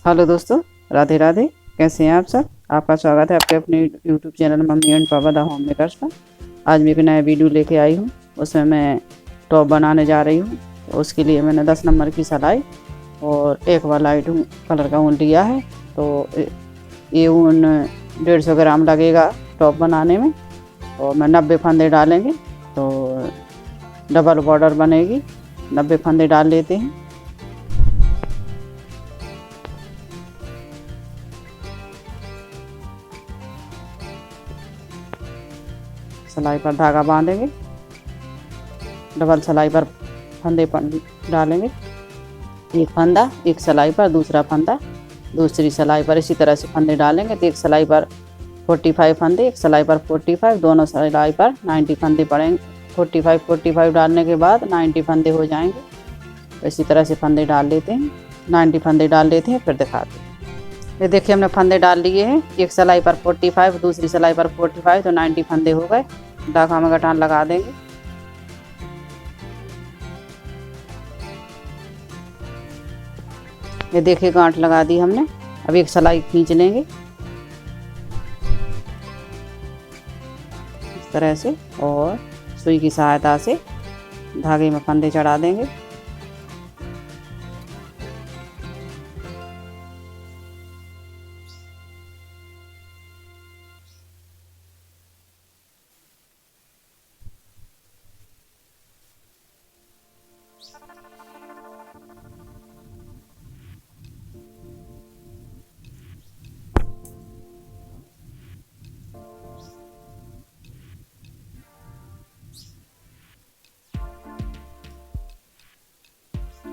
Hello दोस्तों, राधे राधे। कैसे हैं आप सब? आपका स्वागत है आपके अपने यूट्यूब चैनल मम्मी एंड पापा द होम मेकर्स पर। आज मैं एक नया वीडियो लेके आई हूँ। उसमें मैं टॉप बनाने जा रही हूँ। तो उसके लिए मैंने 10 नंबर की सिलाई और एक वाला लाइट कलर का ऊन लिया है। तो ये ऊन 150 ग्राम लगेगा टॉप बनाने में। और मैं 90 फंदे डालेंगे तो डबल बॉर्डर बनेगी। 90 फंदे डाल लेते हैं। सिलाई पर धागा बांधेंगे, डबल सिलाई पर फंदे डालेंगे। एक फंदा एक सिलाई पर, दूसरा फंदा दूसरी सिलाई पर, इसी तरह से फंदे डालेंगे। तो एक सिलाई पर 45 फंदे, एक सिलाई पर 45, दोनों सिलाई पर 90 फंदे पड़ेंगे। 45 डालने के बाद 90 फंदे हो जाएंगे। तो इसी तरह से फंदे डाल लेते हैं, 90 फंदे डाल लेते हैं, फिर दिखाते हैं। ये देखिए हमने फंदे डाल लिए हैं। एक सिलाई पर 45, दूसरी सिलाई पर 45, तो 90 फंदे हो गए। धागा में गठान लगा देंगे। ये देखिए गांठ लगा दी हमने। अब एक सिलाई खींच लेंगे इस तरह से, और सुई की सहायता से धागे में फंदे चढ़ा देंगे।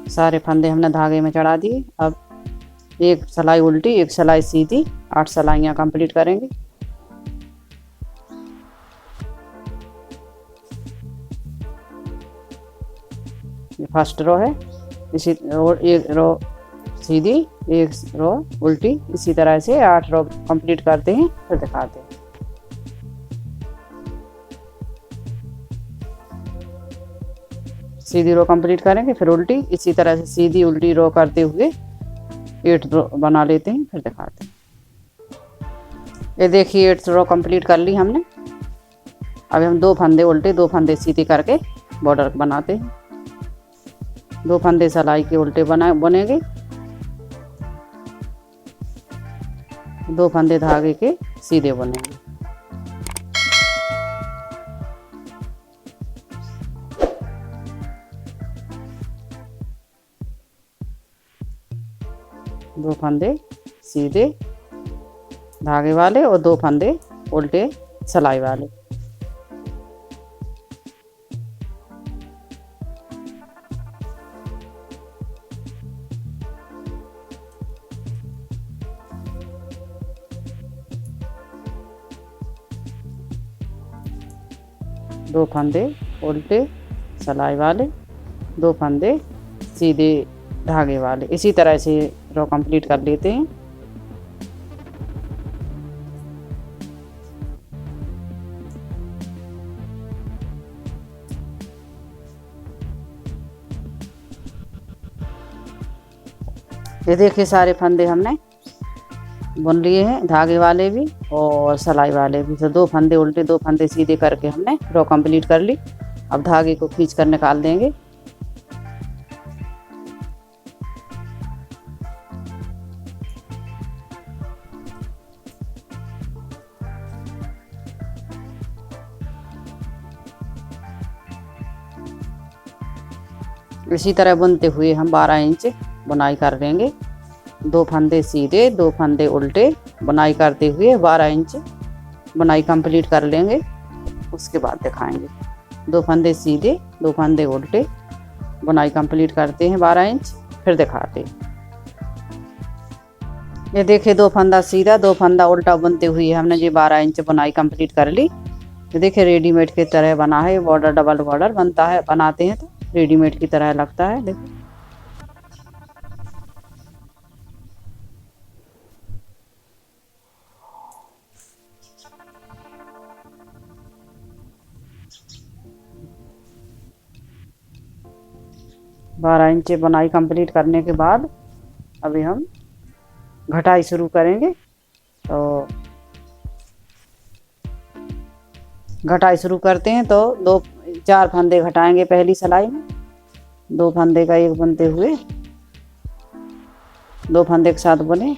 सारे फंदे हमने धागे में चढ़ा दिए। अब एक सिलाई उल्टी एक सिलाई सीधी, 8 सिलाइयाँ कंप्लीट करेंगे। ये फर्स्ट रो है। इसी रो एक रो सीधी, एक रो उल्टी, इसी तरह से 8 रो कंप्लीट करते हैं, फिर दिखाते हैं। सीधी रो कंप्लीट करेंगे, फिर उल्टी, इसी तरह से सीधी उल्टी रो करते हुए 8 रो बना लेते हैं, फिर दिखाते हैं। ये देखिए 8 रो कंप्लीट कर ली हमने। अब हम 2 फंदे उल्टे 2 फंदे सीधे करके बॉर्डर बनाते हैं। 2 फंदे सिलाई के उल्टे बनेंगे, 2 फंदे धागे के सीधे बनेंगे। दो फंदे सीधे धागे वाले और 2 फंदे उल्टे सिलाई वाले। दो फंदे उल्टे सिलाई वाले, 2 फंदे सीधे धागे वाले, इसी तरह से रो कंप्लीट कर लेते हैं। ये देखिए सारे फंदे हमने बुन लिए हैं, धागे वाले भी और सिलाई वाले भी। तो 2 फंदे उल्टे 2 फंदे सीधे करके हमने रो कंप्लीट कर ली। अब धागे को खींच कर निकाल देंगे। इसी तरह बुनते हुए हम 12 इंच बुनाई कर लेंगे। 2 फंदे सीधे 2 फंदे उल्टे बुनाई करते हुए 12 इंच बुनाई कंप्लीट कर लेंगे। उसके बाद दिखाएंगे। 2 फंदे सीधे 2 फंदे उल्टे बुनाई कंप्लीट करते हैं 12 इंच, फिर दिखाते हैं। ये देखिए 2 फंदा सीधा 2 फंदा उल्टा बुनते हुए हमने ये 12 इंच बुनाई कंप्लीट कर ली। ये देखिए रेडीमेड की तरह बना है। बॉर्डर डबल बॉर्डर बनता है, बनाते हैं तो रेडीमेड की तरह लगता है। देखो 12 इंच बुनाई कंप्लीट करने के बाद अभी हम घटाई शुरू करेंगे। तो घटाई शुरू करते हैं तो 4 फंदे घटाएंगे पहली सिलाई में। 2 फंदे का एक बुनते हुए 2 फंदे एक साथ बुने,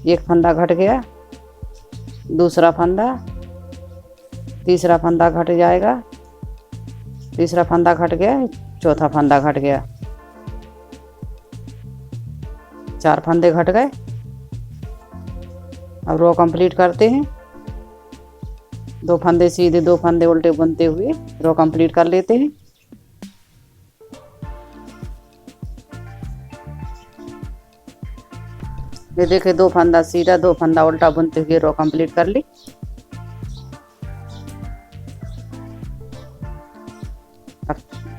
एक फंदा घट गया, दूसरा फंदा, तीसरा फंदा घट जाएगा, तीसरा फंदा घट गया, चौथा फंदा घट गया, 4 फंदे घट गए। अब रो कंप्लीट करते हैं। 2 फंदे सीधे 2 फंदे उल्टे बुनते हुए रो कंप्लीट कर लेते हैं। ये देखिए 2 फंदा सीधा 2 फंदा उल्टा बुनते हुए रो कंप्लीट कर ली। अब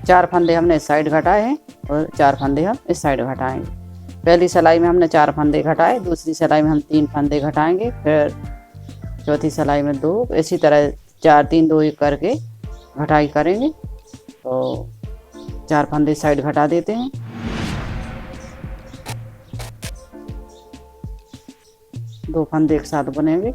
4 फंदे हमने इस साइड घटाए हैं और 4 फंदे हम इस साइड घटाएंगे। पहली सिलाई में हमने 4 फंदे घटाए, दूसरी सिलाई में हम 3 फंदे घटाएंगे, फिर चौथी सिलाई में 2, इसी तरह 4 3 2 1 करके घटाई करेंगे। तो 4 फंदे साइड घटा देते हैं। दो फंदे एक साथ बुनेंगे।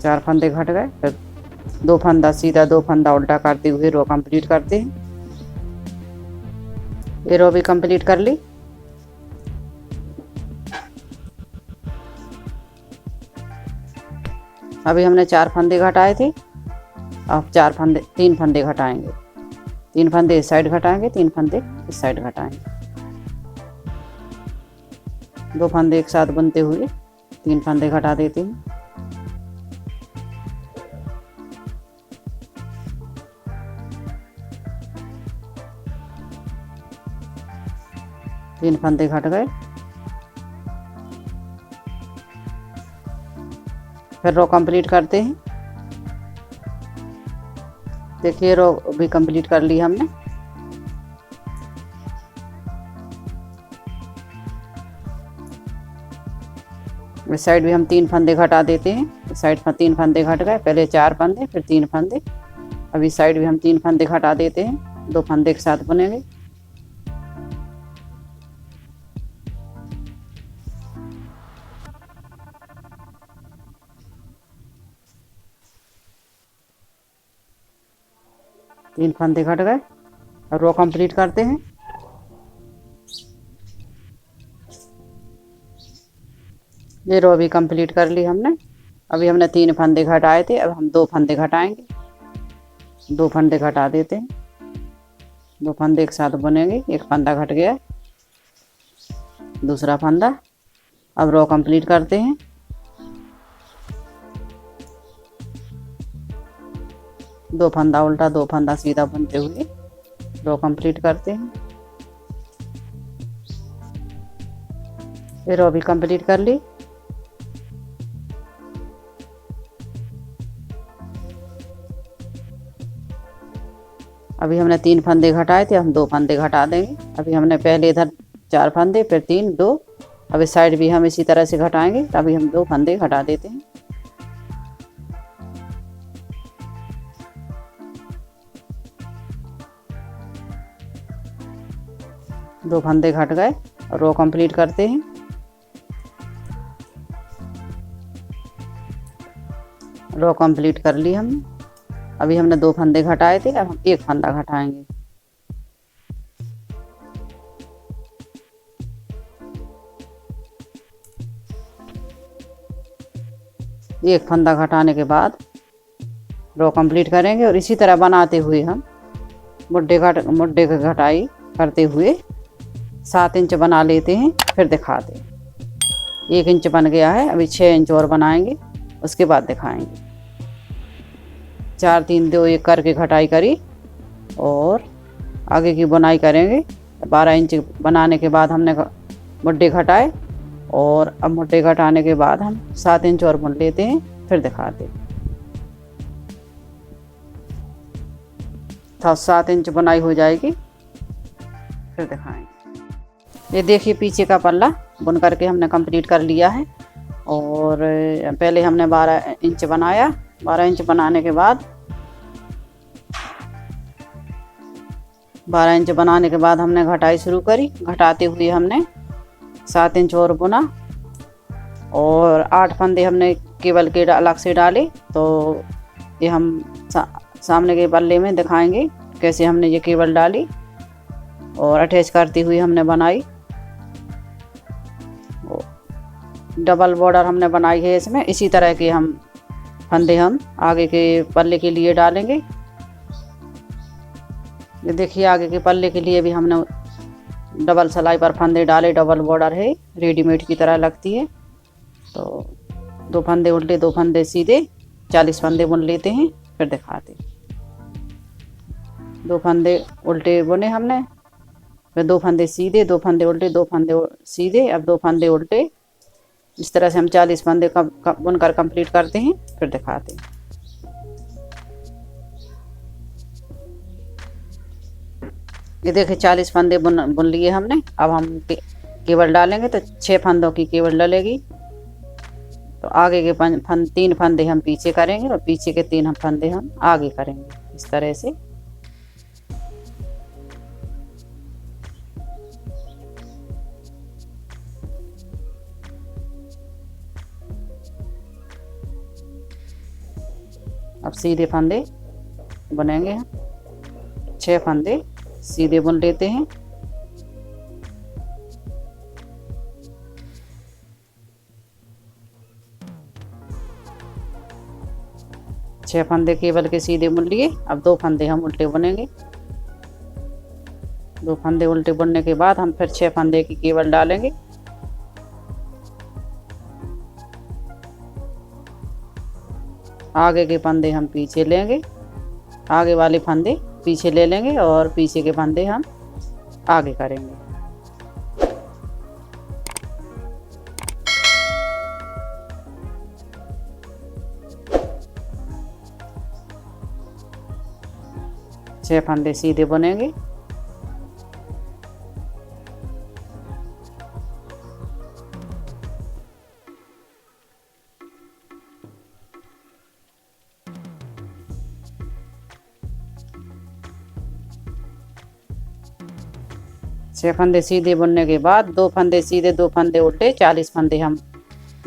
चार फंदे घट गए, फिर 2 फंदा सीधा 2 फंदा उल्टा करते हुए रो कंप्लीट करते हैं। ये रो भी कंप्लीट कर ली। अभी हमने 4 फंदे घटाए थे, अब 3 फंदे घटाएंगे। 3 फंदे इस साइड घटाएंगे, 3 फंदे इस साइड घटाएंगे। 2 फंदे एक साथ बुनते हुए 3 फंदे घटा देते हैं। तीन फंदे घट गए, फिर रो कंप्लीट करते हैं। देखिए रो भी कंप्लीट कर ली हमने। इस साइड भी हम 3 फंदे घटा देते हैं। इस साइड पर 3 फंदे घट गए, पहले 4 फंदे फिर 3 फंदे। अब इस साइड भी हम 3 फंदे घटा देते हैं। 2 फंदे एक साथ बुनेंगे। तीन फंदे घट गए और रो कंप्लीट करते हैं। ये रो भी कंप्लीट कर ली हमने। अभी हमने 3 फंदे घटाए थे, अब हम 2 फंदे घटाएंगे। 2 फंदे घटा देते हैं। 2 फंदे एक साथ बुनेंगे। एक फंदा घट गया, दूसरा फंदा। अब रो कंप्लीट करते हैं। दो फंदा उल्टा 2 फंदा सीधा बुनते हुए रो कंप्लीट करते हैं। ये रो भी कंप्लीट कर ली। अभी हमने 3 फंदे घटाए थे, हम 2 फंदे घटा देंगे। अभी हमने पहले इधर 4 फंदे फिर 3 2, अब इस साइड भी हम इसी तरह से घटाएंगे। अभी हम 2 फंदे घटा देते हैं। दो फंदे घट गए और रो कंप्लीट करते हैं। रो कंप्लीट कर ली हमने। अभी हमने 2 फंदे घटाए थे, अब हम 1 फंदा घटाएंगे। एक फंदा घटाने के बाद रो कंप्लीट करेंगे और इसी तरह बनाते हुए हम मुड्ढे की घटाई करते हुए 7 इंच बना लेते हैं। फिर दिखाते हैं। 1 इंच बन गया है, अभी 6 इंच और बनाएंगे, उसके बाद दिखाएंगे। 4 3 2 1 करके घटाई करी और आगे की बुनाई करेंगे। 12 इंच बनाने के बाद हमने मुड्ढे घटाए और अब मुड्ढे घटाने के बाद हम 7 इंच और बुन लेते हैं। फिर दिखाते हैं। 7 इंच बुनाई हो जाएगी। फिर दिखाएंगे। ये देखिए पीछे का पल्ला बुन करके हमने कंप्लीट कर लिया है। और पहले हमने 12 इंच बनाया। 12 इंच बनाने के बाद 12 इंच बनाने के बाद हमने घटाई शुरू करी। घटाते हुए हमने 7 इंच और बुना और 8 फंदे हमने केबल के अलग से डाले। तो ये हम सामने के पल्ले में दिखाएंगे कैसे हमने ये केबल डाली और अटैच करती हुई हमने बनाई। डबल बॉर्डर हमने बनाई है इसमें। इसी तरह के हम फंदे हम आगे के पल्ले के लिए डालेंगे। ये देखिए आगे के पल्ले के लिए भी हमने डबल सिलाई पर फंदे डाले। डबल बॉर्डर है, रेडीमेड की तरह लगती है। तो 2 फंदे उल्टे 2 फंदे सीधे 40 फंदे बुन लेते हैं, फिर दिखाते। 2 फंदे उल्टे बुने हमने, फिर 2 फंदे सीधे, 2 फंदे उल्टे, 2 फंदे सीधे, अब 2 फंदे उल्टे। इस तरह से हम 40 फंदे बुनकर कंप्लीट करते हैं, फिर दिखाते हैं। ये देखिए 40 फंदे बुन लिए हमने। अब हम केबल डालेंगे तो 6 फंदों की केबल डलेगी। तो आगे के 3 फंदे हम पीछे करेंगे और पीछे के 3 फंदे हम आगे करेंगे, इस तरह से। अब सीधे फंदे बुनेंगे हम। 6 फंदे सीधे बुन लेते हैं। छह फंदे केबल के सीधे बुन लिए। अब 2 फंदे हम उल्टे बुनेंगे। 2 फंदे उल्टे बुनने के बाद हम फिर 6 फंदे की केबल डालेंगे। आगे के फंदे हम पीछे लेंगे, आगे वाले फंदे पीछे ले लेंगे और पीछे के फंदे हम आगे करेंगे। छह फंदे सीधे बुनेंगे। छह फंदे सीधे बुनने के बाद 2 फंदे सीधे 2 फंदे उल्टे 40 फंदे हम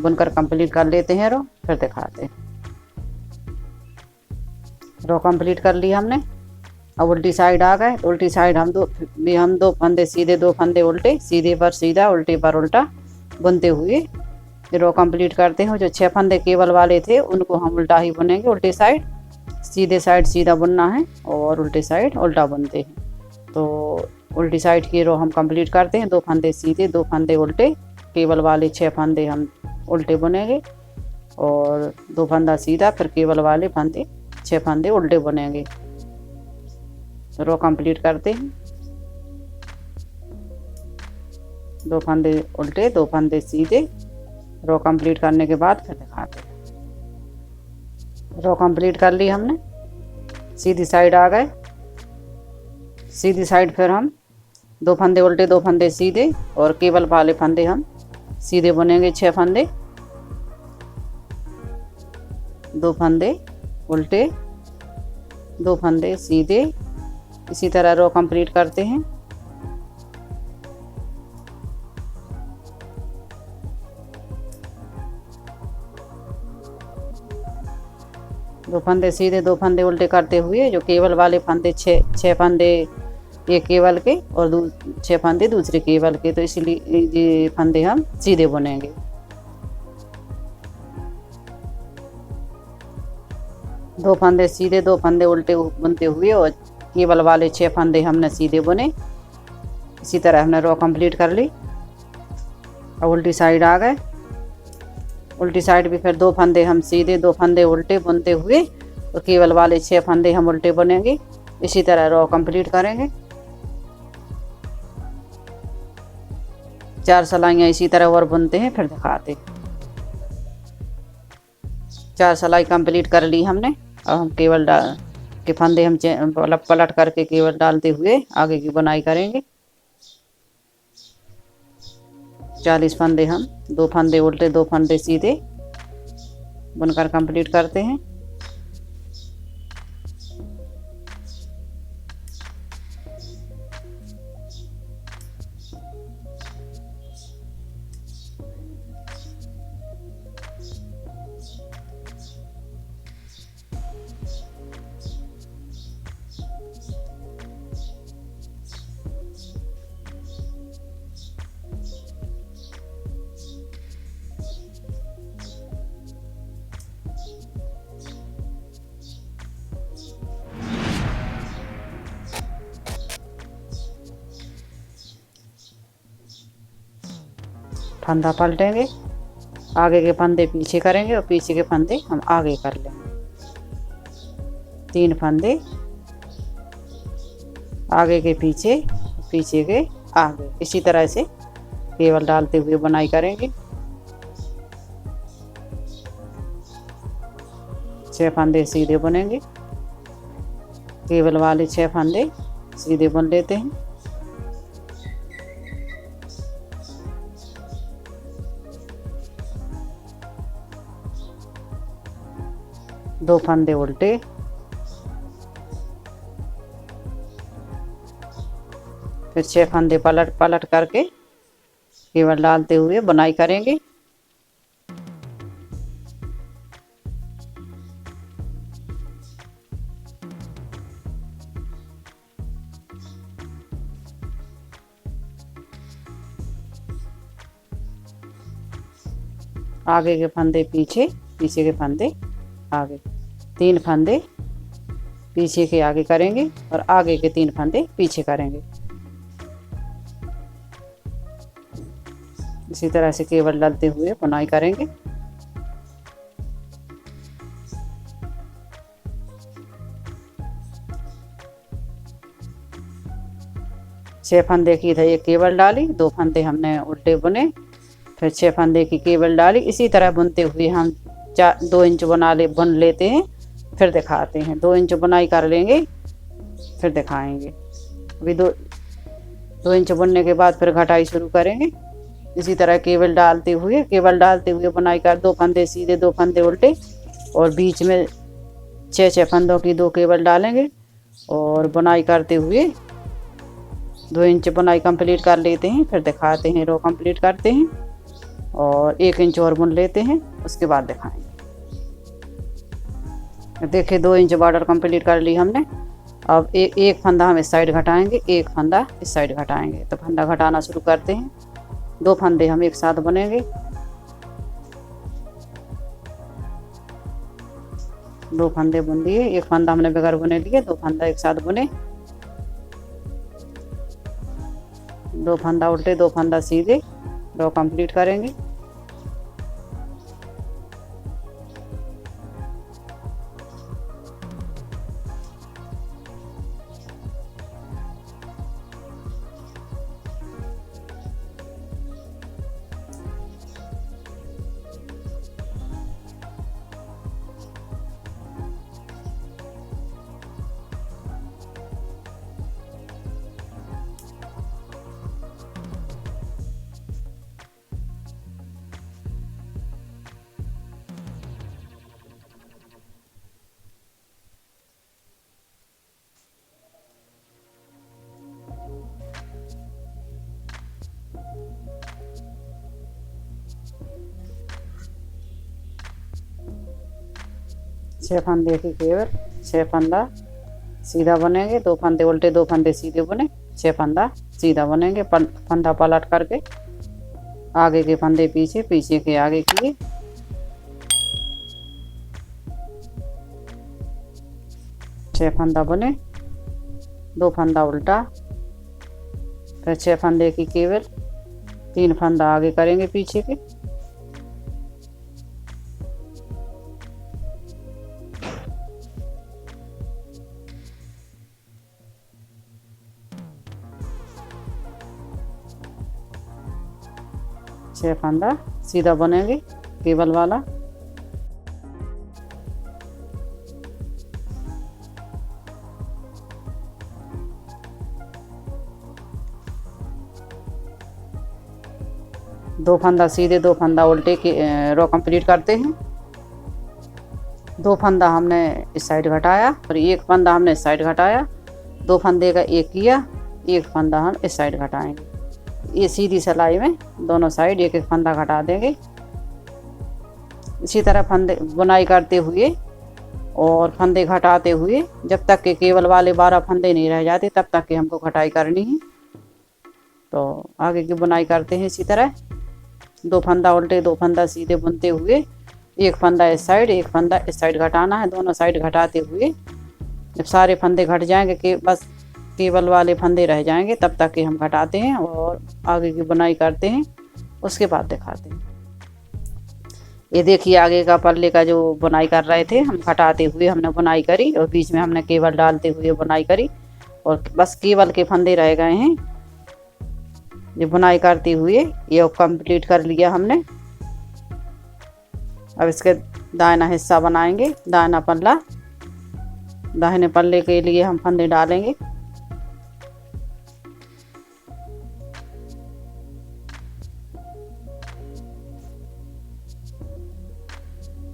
बुनकर कंप्लीट कर लेते हैं। रो फिर दिखाते हैं। रो कंप्लीट कर ली हमने। अब उल्टी साइड आ गए तो उल्टी साइड हम 2 फंदे सीधे 2 फंदे उल्टे, सीधे पर सीधा उल्टे पर उल्टा बुनते हुए रो कंप्लीट करते हैं। जो 6 फंदे केबल वाले थे उनको हम उल्टा ही बुनेंगे। उल्टी साइड सीधे साइड सीधा बुनना है और उल्टे साइड उल्टा बुनते हैं। तो उल्टी साइड की रो हम कंप्लीट करते हैं। 2 फंदे सीधे 2 फंदे उल्टे, केबल वाले 6 फंदे हम उल्टे बुनेंगे और 2 फंदा सीधा, फिर केबल वाले फंदे 6 फंदे उल्टे बुनेंगे। रो कंप्लीट करते हैं। 2 फंदे उल्टे 2 फंदे सीधे। रो कंप्लीट करने के बाद फिर दिखाते हैं। रो कंप्लीट कर ली हमने। सीधी साइड आ गए। सीधी साइड फिर हम 2 फंदे उल्टे 2 फंदे सीधे और केबल वाले फंदे हम सीधे बुनेंगे। 6 फंदे, 2 फंदे उल्टे 2 फंदे सीधे। इसी तरह रो कंप्लीट करते हैं। दो फंदे सीधे 2 फंदे उल्टे करते हुए जो केबल वाले फंदे 6 फंदे एक केबल के और 6 फंदे दूसरे केबल के, तो इसलिए ये फंदे हम सीधे बुनेंगे। दो फंदे सीधे 2 फंदे उल्टे बुनते हुए और केबल वाले 6 फंदे हमने सीधे बुने। इसी तरह हमने रो कंप्लीट कर ली। अब उल्टी साइड आ गए। उल्टी साइड भी फिर 2 फंदे हम सीधे 2 फंदे उल्टे बुनते हुए और केबल वाले 6 फंदे हम उल्टे बुनेंगे। इसी तरह रो कंप्लीट करेंगे। 4 सिलाइयाँ इसी तरह और बुनते हैं, फिर दिखाते। 4 सिलाई कंप्लीट कर ली हमने। अब हम केबल के फंदे हम पलट करके केबल डालते हुए आगे की बुनाई करेंगे। 40 फंदे हम 2 फंदे उल्टे 2 फंदे सीधे बुनकर कंप्लीट करते हैं। फंदा पलटेंगे, आगे के फंदे पीछे करेंगे और पीछे के फंदे हम आगे कर लेंगे। 3 फंदे आगे के पीछे, पीछे के आगे, इसी तरह से केवल डालते हुए बुनाई करेंगे। 6 फंदे सीधे बुनेंगे, केवल वाले 6 फंदे सीधे बुन लेते हैं। दो फंदे उल्टे, फिर 6 फंदे पलट पलट करके केवल डालते हुए बुनाई करेंगे। आगे के फंदे पीछे, पीछे के फंदे आगे। 3 फंदे पीछे के आगे करेंगे और आगे के 3 फंदे पीछे करेंगे। इसी तरह से केवल डालते हुए बुनाई करेंगे। छह फंदे की इधर एक केवल डाली, 2 फंदे हमने उल्टे बुने, फिर 6 फंदे की केवल डाली। इसी तरह बुनते हुए हम 2 इंच बुन लेते हैं, फिर दिखाते हैं। 2 इंच बुनाई कर लेंगे, फिर दिखाएंगे। अभी 2 इंच बुनने के बाद फिर घटाई शुरू करेंगे। इसी तरह केवल डालते हुए बुनाई कर, 2 फंदे सीधे 2 फंदे उल्टे और बीच में 6 फंदों की 2 केवल डालेंगे और बुनाई करते हुए 2 इंच बुनाई कंप्लीट कर लेते हैं, फिर दिखाते हैं। रो कंप्लीट करते हैं और 1 इंच और बुन लेते हैं, उसके बाद दिखाएंगे। देखिए 2 इंच बॉर्डर कंप्लीट कर ली हमने। अब एक फंदा हम इस साइड घटाएंगे, एक फंदा इस साइड घटाएंगे। तो फंदा घटाना शुरू करते हैं। 2 फंदे हम एक साथ बुनेंगे। 2 फंदे बुन दिए, एक फंदा हमने बगैर बुने लिए, 2 फंदा एक साथ बुने। 2 फंदा उल्टे 2 फंदा सीधे, रो कंप्लीट करेंगे। छह फंदे की केवल 6 फंदा सीधा बुनेंगे, 2 फंदे उल्टे 2 फंदे सीधे बुने, 6 फंदा सीधा बुनेंगे। फंदा पलट करके आगे के फंदे पीछे, पीछे के आगे किए। छह फंदा बुने, 2 फंदा उल्टा, फिर 6 फंदे की केवल, 3 फंदा आगे करेंगे पीछे के। छह फंदा सीधा बुनेंगे केबल वाला। 2 फंदा सीधे 2 फंदा उल्टे के रो कंप्लीट करते हैं। 2 फंदा हमने इस साइड घटाया और 1 फंदा हमने इस साइड घटाया, 2 फंदे का 1 किया, 1 फंदा हम इस साइड घटाएंगे। ये सीधी सिलाई में दोनों साइड 1-1 फंदा घटा देंगे। इसी तरह फंदे बुनाई करते हुए और फंदे घटाते हुए जब तक के केवल वाले 12 फंदे नहीं रह जाते तब तक के हमको घटाई करनी है। तो आगे की बुनाई करते हैं इसी तरह 2 फंदा उल्टे 2 फंदा सीधे बुनते हुए 1 फंदा इस साइड 1 फंदा इस साइड घटाना है। दोनों साइड घटाते हुए जब सारे फंदे घट जाएंगे कि बस केवल वाले फंदे रह जाएंगे तब तक के हम घटाते हैं और आगे की बुनाई करते हैं, उसके बाद दिखाते हैं। ये देखिए आगे का पल्ले का जो बुनाई कर रहे थे हम घटाते हुए हमने बुनाई करी और बीच में हमने केवल डालते हुए बुनाई करी और बस केवल के फंदे रह गए हैं। ये बुनाई करते हुए ये कंप्लीट कर लिया हमने। अब इसके दाहिना हिस्सा बनाएंगे, दाहिना पल्ला। दाहिने पल्ले के लिए हम फंदे डालेंगे।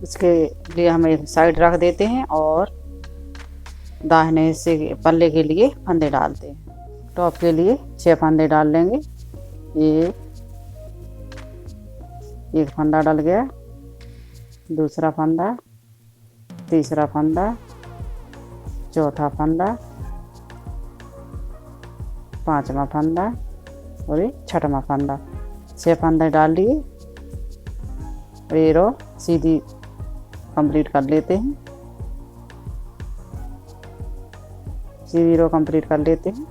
इसके लिए हम एक साइड रख देते हैं और दाहिने हिस्से के पल्ले के लिए फंदे डालते हैं। टॉप के लिए 6 फंदे डाल लेंगे। ये एक फंदा डल गया, दूसरा फंदा, तीसरा फंदा, चौथा फंदा, 5वां फंदा और ये 6वां फंदा। 6 फंदे डाल लिए। ये रो सीधी कंप्लीट कर लेते हैं, सीधी रो कंप्लीट कर लेते हैं।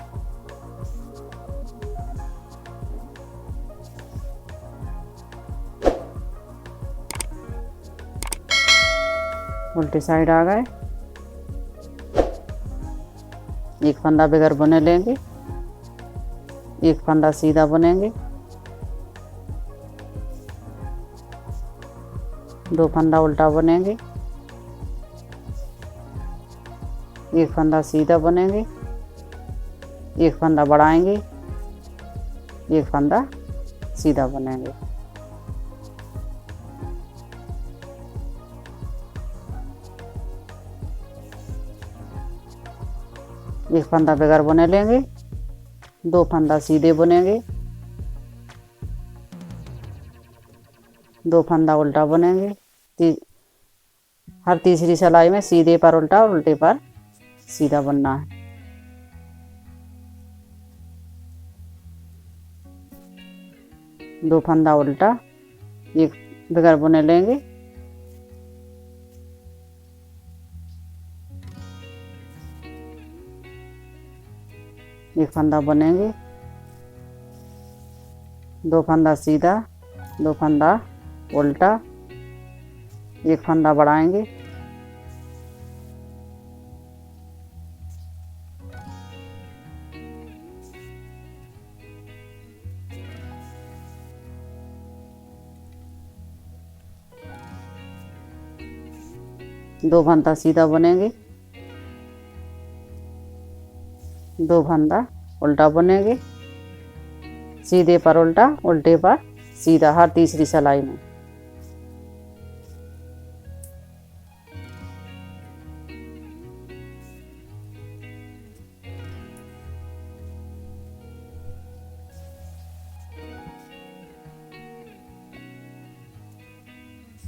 उल्टी साइड आ गए। एक फंदा बगैर बुने लेंगे, एक फंदा सीधा बुनेंगे, 2 फंदा उल्टा बुनेंगे, एक फंदा सीधा बुनेंगे, एक फंदा बढ़ाएंगे, एक फंदा सीधा बुनेंगे। एक फंदा बगैर बुने लेंगे, 2 फंदा सीधे बुनेंगे, 2 फंदा उल्टा बुनेंगे। हर तीसरी सिलाई में सीधे पर उल्टा और उल्टे पर सीधा बुनना है। दो फंदा उल्टा, एक बगैर बुने लेंगे, एक फंदा बुनेंगे, 2 फंदा सीधा, 2 फंदा उल्टा, एक फंदा बढ़ाएंगे, दो फंदा सीधा बुनेंगे, 2 फंदा उल्टा बुनेंगे, सीधे पर उल्टा, उल्टे पर सीधा हर तीसरी सिलाई में।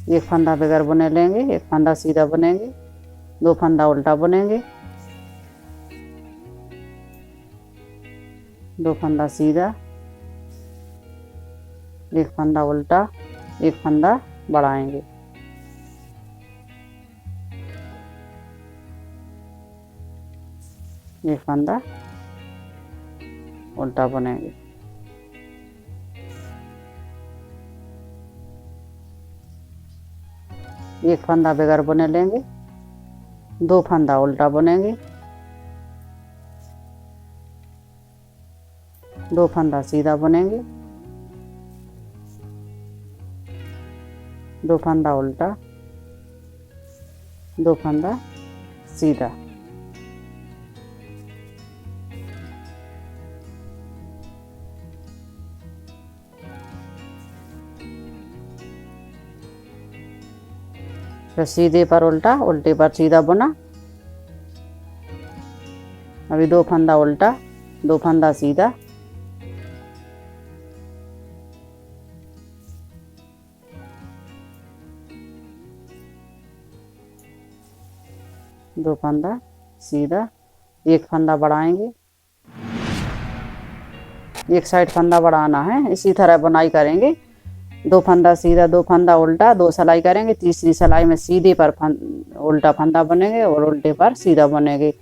एक फंदा बगैर बुने लेंगे, एक फंदा सीधा बुनेंगे, 2 फंदा उल्टा बुनेंगे, 2 फंदा सीधा, एक फंदा उल्टा, एक फंदा बढ़ाएंगे, एक फंदा उल्टा बुनेंगे। एक फंदा बगैर बुने लेंगे, 2 फंदा उल्टा बुनेंगे, 2 फंदा सीधा बुनेंगे, 2 फंदा उल्टा, 2 फंदा सीधा, फिर सीधे पर उल्टा, उल्टे पर सीधा बुना। अभी 2 फंदा उल्टा, 2 फंदा सीधा, दो फंदा सीधा, एक फंदा बढ़ाएंगे, एक साइड फंदा बढ़ाना है। इसी तरह बुनाई करेंगे। 2 फंदा सीधा, 2 फंदा उल्टा, 2 सिलाई करेंगे। तीसरी सिलाई में सीधे पर उल्टा फंदा बनेंगे और उल्टे पर सीधा बनेंगे।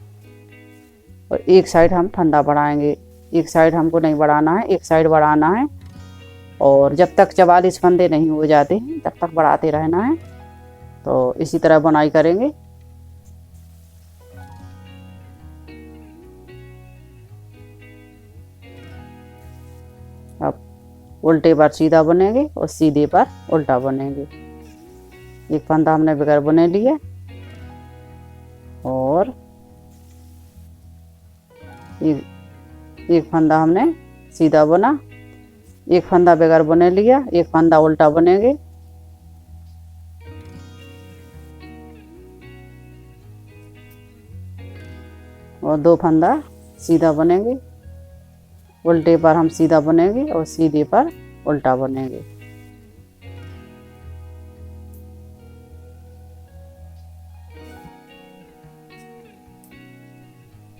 और एक साइड हम फंदा बढ़ाएंगे, एक साइड हमको नहीं बढ़ाना है, एक साइड बढ़ाना है। और जब तक 44 फंदे नहीं हो जाते हैं तब तक बढ़ाते रहना है। तो इसी तरह बुनाई करेंगे। अब उल्टे पर सीधा बुनेंगे और सीधे पर उल्टा बुनेंगे। एक फंदा हमने बगैर बुने लिए और एक फंदा हमने सीधा बुना, एक फंदा बगैर बुने लिया, एक फंदा उल्टा बुनेंगे। और 2 फंदा सीधा बुनेंगे, उल्टे पर हम सीधा बुनेंगे और सीधे पर उल्टा बुनेंगे।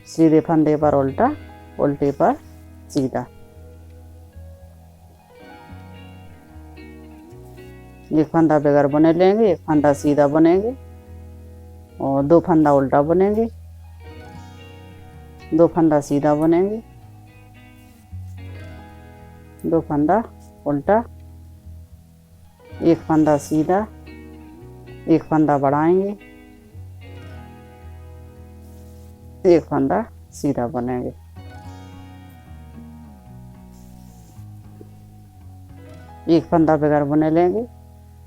सीधे फंदे पर उल्टा, उल्टे पर सीधा। एक फंदा बगैर बुने लेंगे, एक फंदा सीधा बुनेंगे और 2 फंदा उल्टा बुनेंगे, 2 फंदा सीधा बुनेंगे, 2 फंदा उल्टा, एक फंदा सीधा, एक फंदा बढ़ाएंगे, एक फंदा सीधा बुनेंगे। एक फंदा बगैर बुने लेंगे,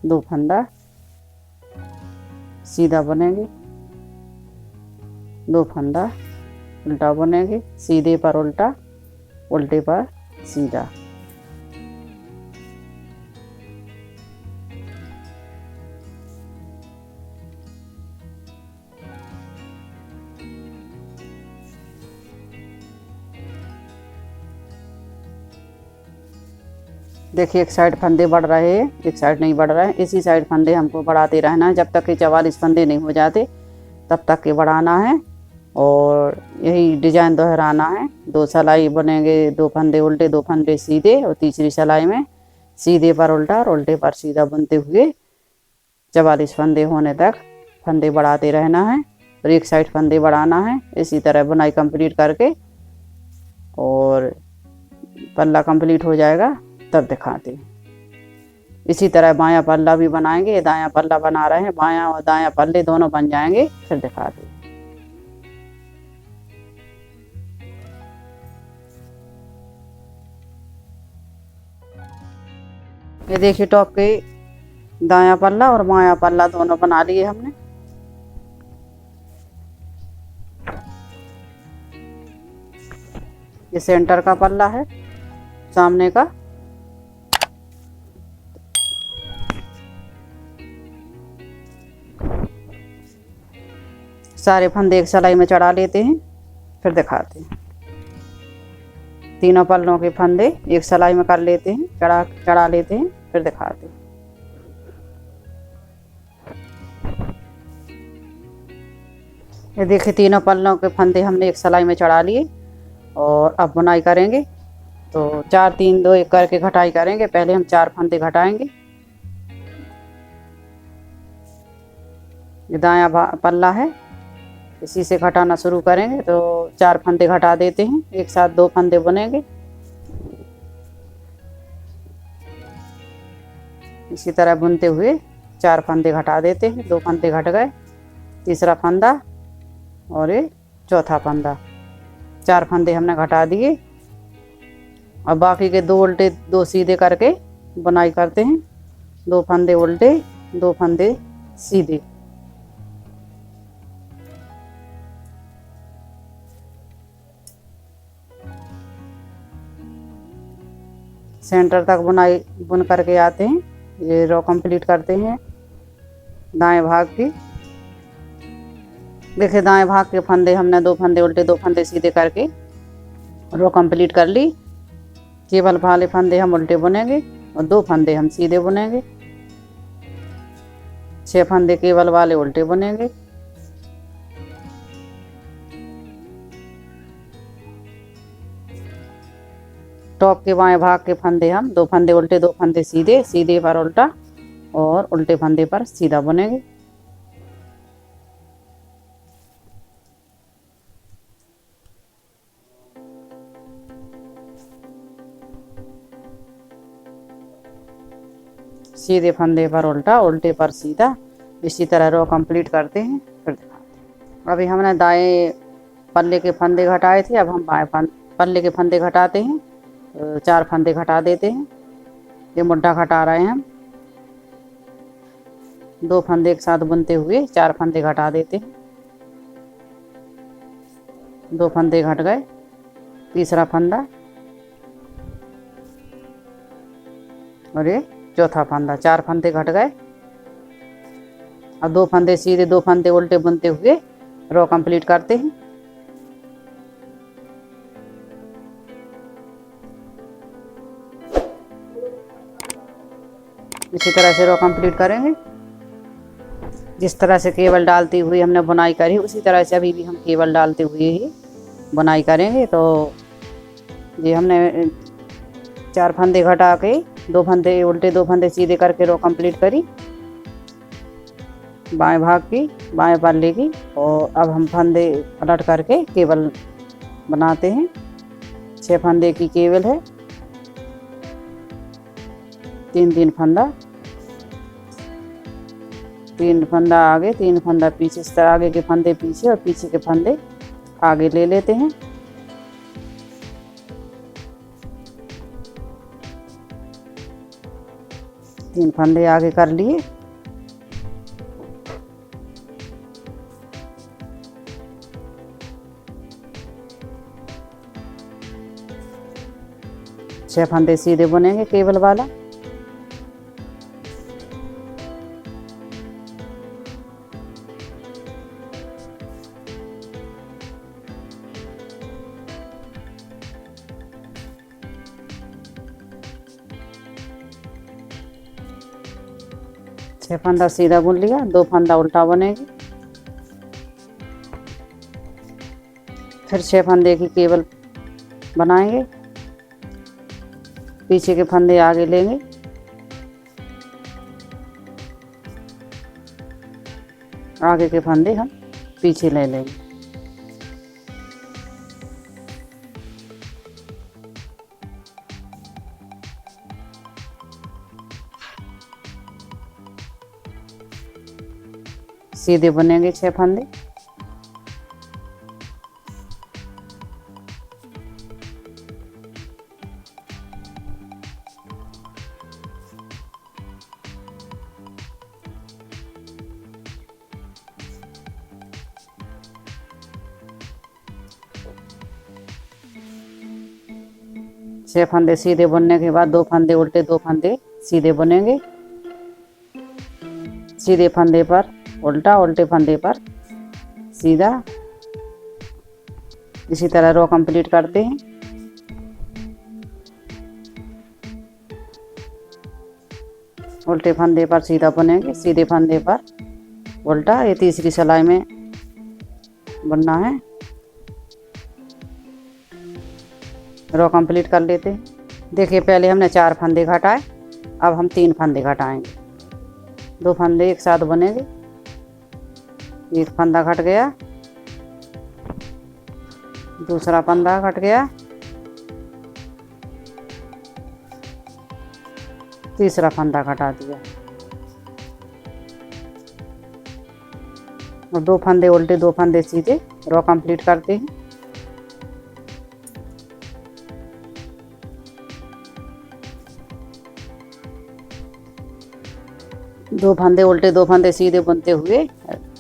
2 फंदा सीधा बुनेंगे, 2 फंदा उल्टा बुनेंगे, सीधे पर उल्टा, उल्टे पर सीधा। देखिए एक साइड फंदे बढ़ रहे हैं, एक साइड नहीं बढ़ रहे हैं। इसी साइड फंदे हमको बढ़ाते रहना है जब तक कि 44 फंदे नहीं हो जाते तब तक के बढ़ाना है। और यही डिजाइन दोहराना है। 2 सिलाई बनेंगे, 2 फंदे उल्टे, 2 फंदे सीधे और तीसरी सिलाई में सीधे पर उल्टा और उल्टे पर सीधा बुनते हुए 44 फंदे होने तक फंदे बढ़ाते रहना है और एक साइड फंदे बढ़ाना है। इसी तरह बुनाई कंप्लीट करके और पल्ला कंप्लीट हो जाएगा तब दिखाते हैं। इसी तरह बायां पल्ला भी बनाएंगे। ये दायां पल्ला बना रहे हैं, बायां और दायां पल्ले दोनों बन जाएंगे फिर दिखाते हैं। ये देखिए टॉप के दायां पल्ला और बायां पल्ला दोनों बना लिए हमने। ये सेंटर का पल्ला है, सामने का। सारे फंदे एक सिलाई में चढ़ा लेते हैं फिर दिखाते हैं। तीनों पल्लों के फंदे एक सिलाई में कर लेते हैं, चढ़ा लेते हैं फिर दिखाते हैं। ये देखिए तीनों पल्लों के फंदे हमने एक सिलाई में चढ़ा लिए और अब बुनाई करेंगे। तो 4 3 2 1 करके घटाई करेंगे। पहले हम 4 फंदे घटाएंगे। ये दायां पल्ला है, इसी से घटाना शुरू करेंगे। तो 4 फंदे घटा देते हैं, एक साथ 2 फंदे बुनेंगे। इसी तरह बुनते हुए 4 फंदे घटा देते हैं। 2 फंदे घट गए, तीसरा फंदा और ये चौथा फंदा। 4 फंदे हमने घटा दिए। अब बाकी के 2 उल्टे 2 सीधे करके बुनाई करते हैं। 2 फंदे उल्टे, 2 फंदे सीधे। सेंटर तक बुनाई बुन करके आते हैं। ये रो कंप्लीट करते हैं। दाएं भाग की। देखिए दाएं भाग के फंदे हमने 2 फंदे उल्टे 2 फंदे सीधे करके रो कंप्लीट कर ली। केवल वाले फंदे हम उल्टे बुनेंगे और 2 फंदे हम सीधे बुनेंगे। 6 फंदे केवल वाले उल्टे बुनेंगे। टॉप के बाएं भाग के फंदे हम 2 फंदे उल्टे 2 फंदे सीधे, सीधे पर उल्टा और उल्टे फंदे पर सीधा बुनेंगे। सीधे फंदे पर उल्टा, उल्टे पर सीधा, इसी तरह रो कंप्लीट करते हैं फिर दिखाते हैं। अभी हमने दाएं पल्ले के फंदे घटाए थे, अब हम बाएं पल्ले के फंदे घटाते हैं। 4 फंदे घटा देते हैं। ये मुड्ढा घटा रहे हैं हम। 2 फंदे एक साथ बुनते हुए 4 फंदे घटा देते हैं। 2 फंदे घट गए। तीसरा फंदा और ये चौथा फंदा, 4 फंदे घट गए। अब 2 फंदे सीधे 2 फंदे उल्टे बुनते हुए रो कंप्लीट करते हैं। इसी तरह से रो कंप्लीट करेंगे। जिस तरह से केबल डालते हुए हमने बुनाई करी, उसी तरह से अभी भी हम केबल डालते हुए ही बुनाई करेंगे। तो ये हमने 4 फंदे घटा के 2 फंदे उल्टे 2 फंदे सीधे करके रो कंप्लीट करी बाएं भाग की, बाएं पल्ले की। और अब हम फंदे पलट करके केबल बनाते हैं। 6 फंदे की केबल है। 3 फंदा, 3 फंदा आगे 3 फंदा पीछे, इस तरह आगे के फंदे पीछे और पीछे के फंदे आगे ले लेते हैं। तीन फंदे आगे कर लिए। छह फंदे सीधे बुनेंगे केबल वाला। छह फंदा सीधा बुन लिया, 2 फंदा उल्टा बनेगी। फिर 6 फंदे की केबल बनाएंगे, पीछे के फंदे आगे लेंगे, आगे के फंदे हम पीछे ले लेंगे। सीधे बनेंगे 6 फंदे। छह फंदे सीधे बुनने के बाद 2 फंदे उल्टे 2 फंदे सीधे बुनेंगे। सीधे फंदे पर उल्टा, उल्टे फंदे पर सीधा, इसी तरह रो कंप्लीट करते हैं। उल्टे फंदे पर सीधा बुनेंगे, सीधे फंदे पर उल्टा। ये तीसरी सिलाई में बुनना है। रो कंप्लीट कर लेते हैं। देखिए पहले हमने 4 फंदे घटाए, अब हम 3 फंदे घटाएंगे। 2 फंदे एक साथ बनेंगे। एक फंदा घट गया, दूसरा फंदा घट गया, तीसरा फंदा घटा दिया और 2 फंदे उल्टे 2 फंदे सीधे रो कंप्लीट करते हैं। दो फंदे उल्टे 2 फंदे सीधे बुनते हुए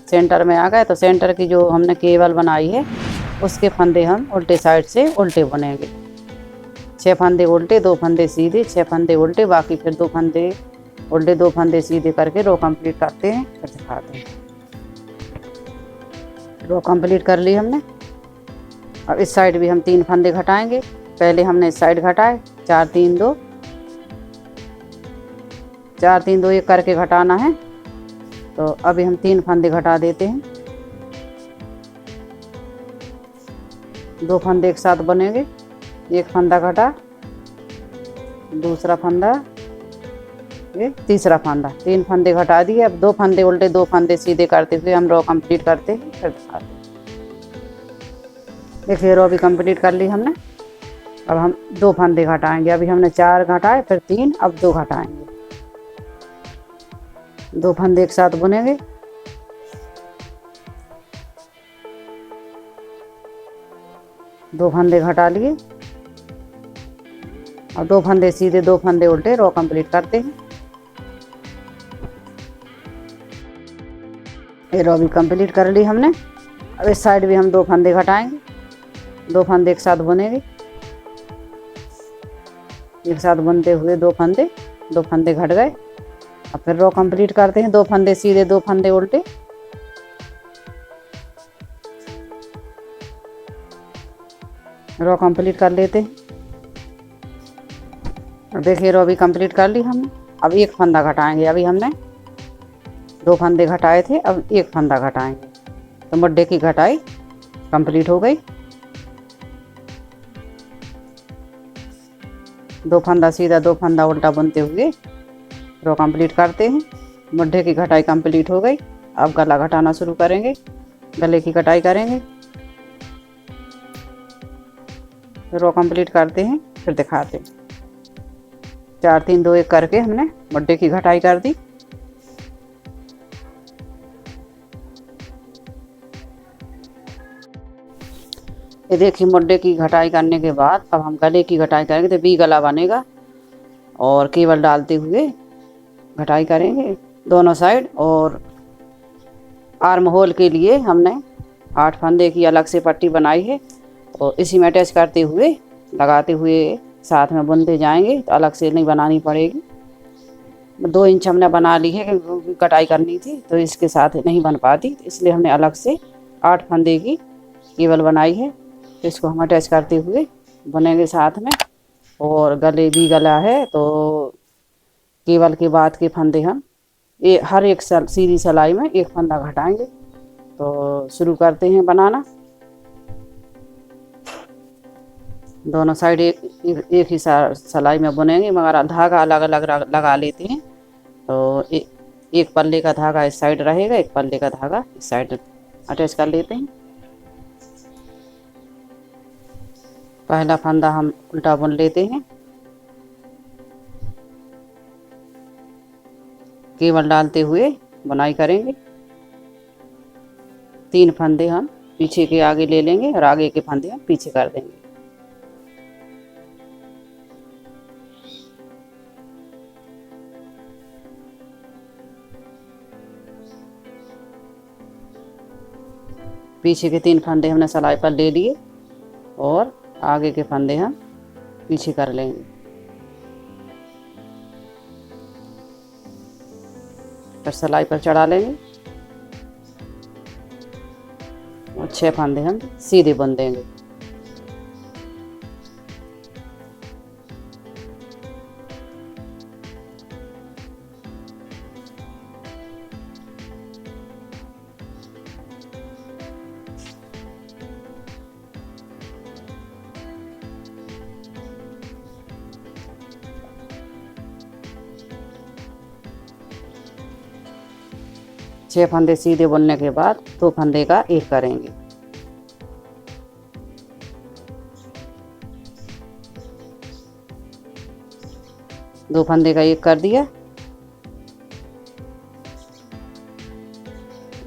सेंटर में आ गए, तो सेंटर की जो हमने केबल बनाई है उसके फंदे हम उल्टे साइड से उल्टे बुनेंगे। 6 फंदे उल्टे 2 फंदे सीधे, 6 फंदे उल्टे, बाकी फिर 2 फंदे उल्टे 2 फंदे सीधे करके रो कंप्लीट करते हैं, फिर दिखाते हैं। रो कंप्लीट कर ली हमने। अब इस साइड भी हम 3 फंदे घटाएंगे। पहले हमने इस साइड घटाए 4 3 2 4 3 2 1 करके घटाना है। तो अभी हम 3 फंदे घटा देते हैं। 2 फंदे एक साथ बनेंगे। एक फंदा घटा, दूसरा फंदा, ये तीसरा फंदा, 3 फंदे घटा दिए। अब 2 फंदे उल्टे 2 फंदे सीधे करते हुए हम रो कंप्लीट करते हैं, फिर दिखाते हैं। देखिए रो भी कंप्लीट कर ली हमने। अब हम 2 फंदे घटाएंगे। अभी हमने 4 घटाए, फिर 3, अब 2 घटाएंगे। 2 फंदे एक साथ बुनेंगे। दो फंदे घटा लिए। और 2 फंदे सीधे 2 फंदे उल्टे रो कंप्लीट करते हैं। ये रो भी कंप्लीट कर ली हमने। अब इस साइड भी हम 2 फंदे घटाएंगे। 2 फंदे एक साथ बुनेंगे। एक साथ बुनते हुए 2 फंदे घट गए। अब फिर रो कंप्लीट करते हैं। 2 फंदे सीधे 2 फंदे उल्टे। रो कंप्लीट कर लेते हैं। देखिए रो भी कंप्लीट कर ली हमने। अब 1 फंदा घटाएंगे। अभी हमने 2 फंदे घटाए थे, अब 1 फंदा घटाएंगे। तो मुड्ढे की घटाई कंप्लीट हो गई। 2 फंदा सीधा 2 फंदा उल्टा बुनते हुए रो कंप्लीट करते हैं। मुड्ढे की घटाई कंप्लीट हो गई। अब गला घटाना शुरू करेंगे। गले की कटाई करेंगे। रो कंप्लीट करते हैं, फिर दिखाते हैं। 4 3 2 1 करके हमने मुड्ढे की घटाई कर दी। ये देखिए मुड्ढे की घटाई करने के बाद अब हम गले की घटाई करेंगे। तो वी गला बनेगा और केवल डालते हुए घटाई करेंगे दोनों साइड। और आर्म होल के लिए हमने 8 फंदे की अलग से पट्टी बनाई है और इसी में अटैच करते हुए लगाते हुए साथ में बुनते जाएंगे। तो अलग से नहीं बनानी पड़ेगी। 2 इंच हमने बना ली है क्योंकि कटाई करनी थी, तो इसके साथ नहीं बन पाती, इसलिए हमने अलग से 8 फंदे की केवल बनाई है। तो इसको हम अटैच करते हुए बुनेंगे साथ में। और गले भी गला है तो केवल के बाद के फंदे हम हर एक सीधी सिलाई में 1 फंदा घटाएंगे। तो शुरू करते हैं बनाना। दोनों साइड एक ही सिलाई में बुनेंगे, मगर धागा अलग अलग लगा लेते हैं। तो एक पल्ले का धागा इस साइड रहेगा, एक पल्ले का धागा इस साइड अटैच कर लेते हैं। पहला फंदा हम उल्टा बुन लेते हैं। केवल डालते हुए बुनाई करेंगे। 3 फंदे हम पीछे के आगे ले लेंगे और आगे के फंदे हम पीछे कर देंगे। पीछे के 3 फंदे हमने सिलाई पर ले लिए और आगे के फंदे हम पीछे कर लेंगे। फिर सिलाई पर चढ़ा लेंगे और 6 फंदे हम सीधे बुन देंगे। छह फंदे सीधे बुनने के बाद 2 फंदे का एक करेंगे। दो फंदे का एक कर दिया।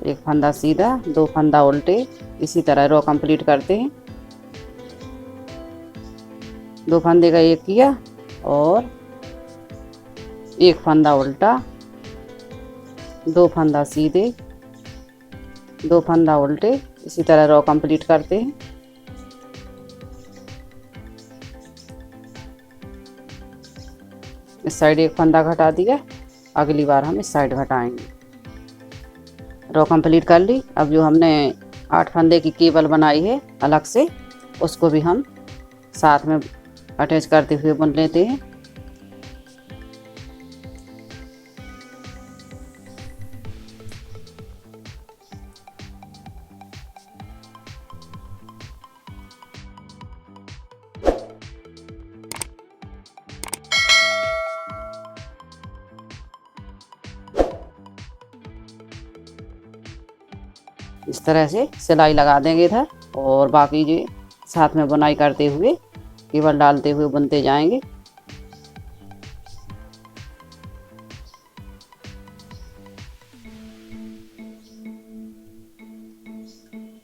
एक फंदा सीधा, 2 फंदा उल्टे, इसी तरह रो कंप्लीट करते हैं। 2 फंदे का एक किया और एक फंदा उल्टा, 2 फंदा सीधे, 2 फंदा उल्टे, इसी तरह रो कंप्लीट करते हैं। इस साइड एक फंदा घटा दिया अगली बार हम इस साइड घटाएंगे। रो कंप्लीट कर ली। अब जो हमने 8 फंदे की केबल बनाई है अलग से, उसको भी हम साथ में अटैच करते हुए बुन लेते हैं। इस तरह से सिलाई लगा देंगे इधर, और बाकी जो साथ में बुनाई करते हुए केबल डालते हुए बुनते जाएंगे।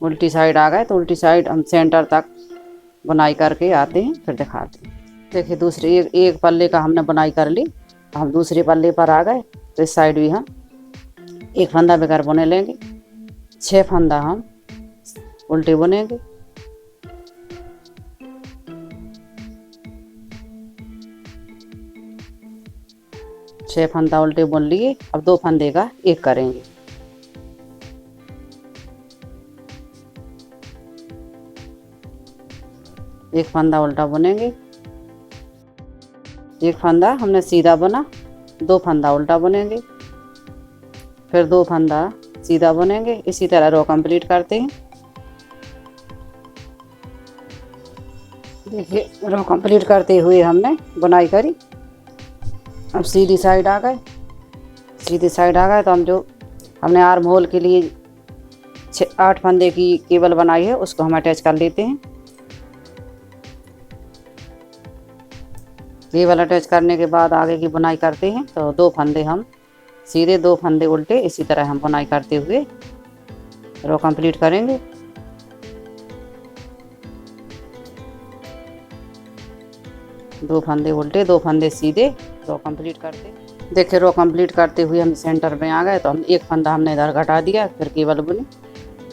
उल्टी साइड आ गए तो उल्टी साइड हम सेंटर तक बुनाई करके आते हैं, फिर दिखाते हैं। देखिए दूसरे एक पल्ले का हमने बुनाई कर ली। हम दूसरे पल्ले पर आ गए तो इस साइड भी हम एक फंदा बगैर बुने लेंगे। 6 फंदा हम उल्टे बुनेंगे। छः फंदा उल्टे बुन लिए। अब 2 फंदे का एक करेंगे। एक फंदा उल्टा बुनेंगे। एक फंदा हमने सीधा बुना, 2 फंदा उल्टा बुनेंगे, फिर 2 फंदा सीधा बुनेंगे। इसी तरह रो कंप्लीट करते हैं। देखिए रो कंप्लीट करते हुए हमने बुनाई करी। अब सीधी साइड आ गए। सीधी साइड आ गए तो हम जो हमने आर्म होल के लिए 8 फंदे की केबल बनाई है उसको हम अटैच कर लेते हैं। केबल अटैच करने के बाद आगे की बुनाई करते हैं। तो 2 फंदे हम सीधे, 2 फंदे उल्टे, इसी तरह हम बुनाई करते हुए रो कंप्लीट करेंगे। दो फंदे उल्टे, 2 फंदे सीधे, रो कंप्लीट करते। देखिए रो कंप्लीट करते हुए हम सेंटर में आ गए तो हम एक फंदा हमने इधर घटा दिया, फिर केबल बुनी।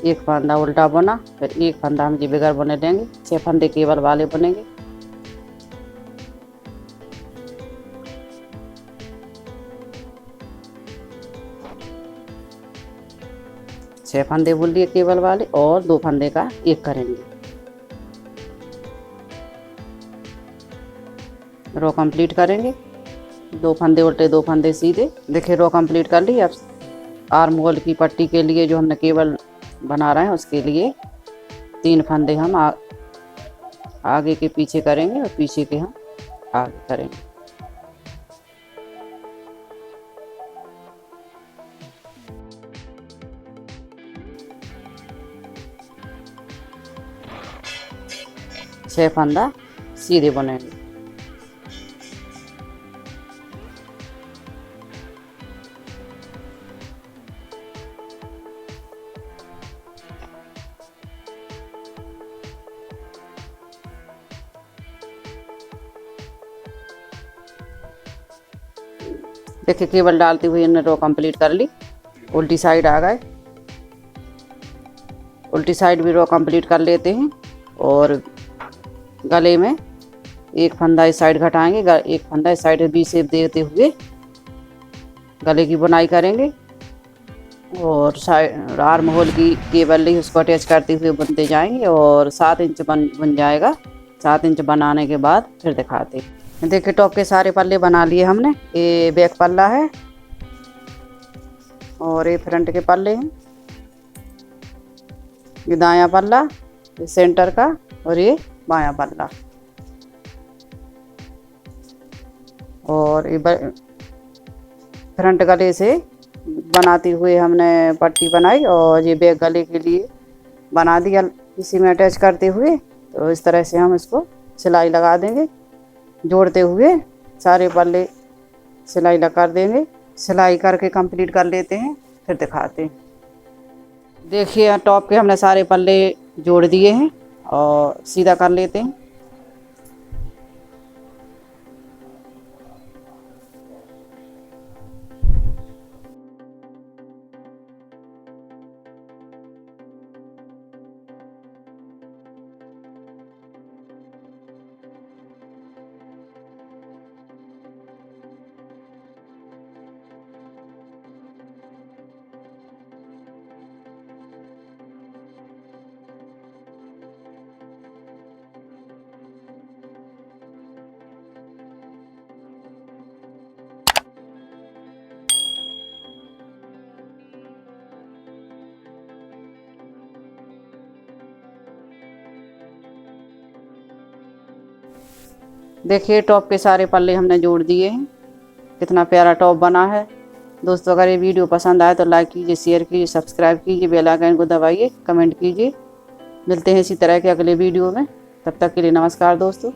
एक फंदा उल्टा बुना, फिर एक फंदा हम जी बगैर बुने लेंगे। 6 फंदे केबल वाले बुनेंगे। छः फंदे बुन लिए केबल वाले, और 2 फंदे का एक करेंगे। रो कंप्लीट करेंगे। 2 फंदे उल्टे, 2 फंदे सीधे। देखिए रो कंप्लीट कर ली। अब आर्म होल की पट्टी के लिए जो हमने केबल बना रहे हैं उसके लिए 3 फंदे हम आगे के पीछे करेंगे और पीछे के हम आगे करेंगे। छः फंदा सीधे बुनेंगे। देखिए केबल डालते हुए हमने रो कंप्लीट कर ली। उल्टी साइड आ गए। उल्टी साइड भी रो कंप्लीट कर लेते हैं, और गले में एक फंदा इस साइड घटाएंगे, एक फंदा इस साइड बी शेप देते हुए गले की बुनाई करेंगे। और साइड आर्म होल की केबल ली, उसको अटैच करते हुए बुनते जाएंगे, और 7 इंच बन जाएगा। 7 इंच बनाने के बाद फिर दिखाते हैं। देखिए टॉप के सारे पल्ले बना लिए हमने। ये बैक पल्ला है, और ये फ्रंट के पल्ले हैं। ये दायां पल्ला, ये सेंटर का, और ये बायां पल्ला। और ये फ्रंट गले से बनाते हुए हमने पट्टी बनाई, और ये बैक गले के लिए बना दिया इसी में अटैच करते हुए। तो इस तरह से हम इसको सिलाई लगा देंगे, जोड़ते हुए सारे पल्ले सिलाई लगा देंगे। सिलाई करके कंप्लीट कर लेते हैं, फिर दिखाते हैं। देखिए टॉप के हमने सारे पल्ले जोड़ दिए हैं, और सीधा कर लेते हैं। देखिए टॉप के सारे पल्ले हमने जोड़ दिए हैं। कितना प्यारा टॉप बना है। दोस्तों अगर ये वीडियो पसंद आए तो लाइक कीजिए, शेयर कीजिए, सब्सक्राइब कीजिए, बेल आइकन को दबाइए, कमेंट कीजिए। मिलते हैं इसी तरह के अगले वीडियो में। तब तक के लिए नमस्कार दोस्तों।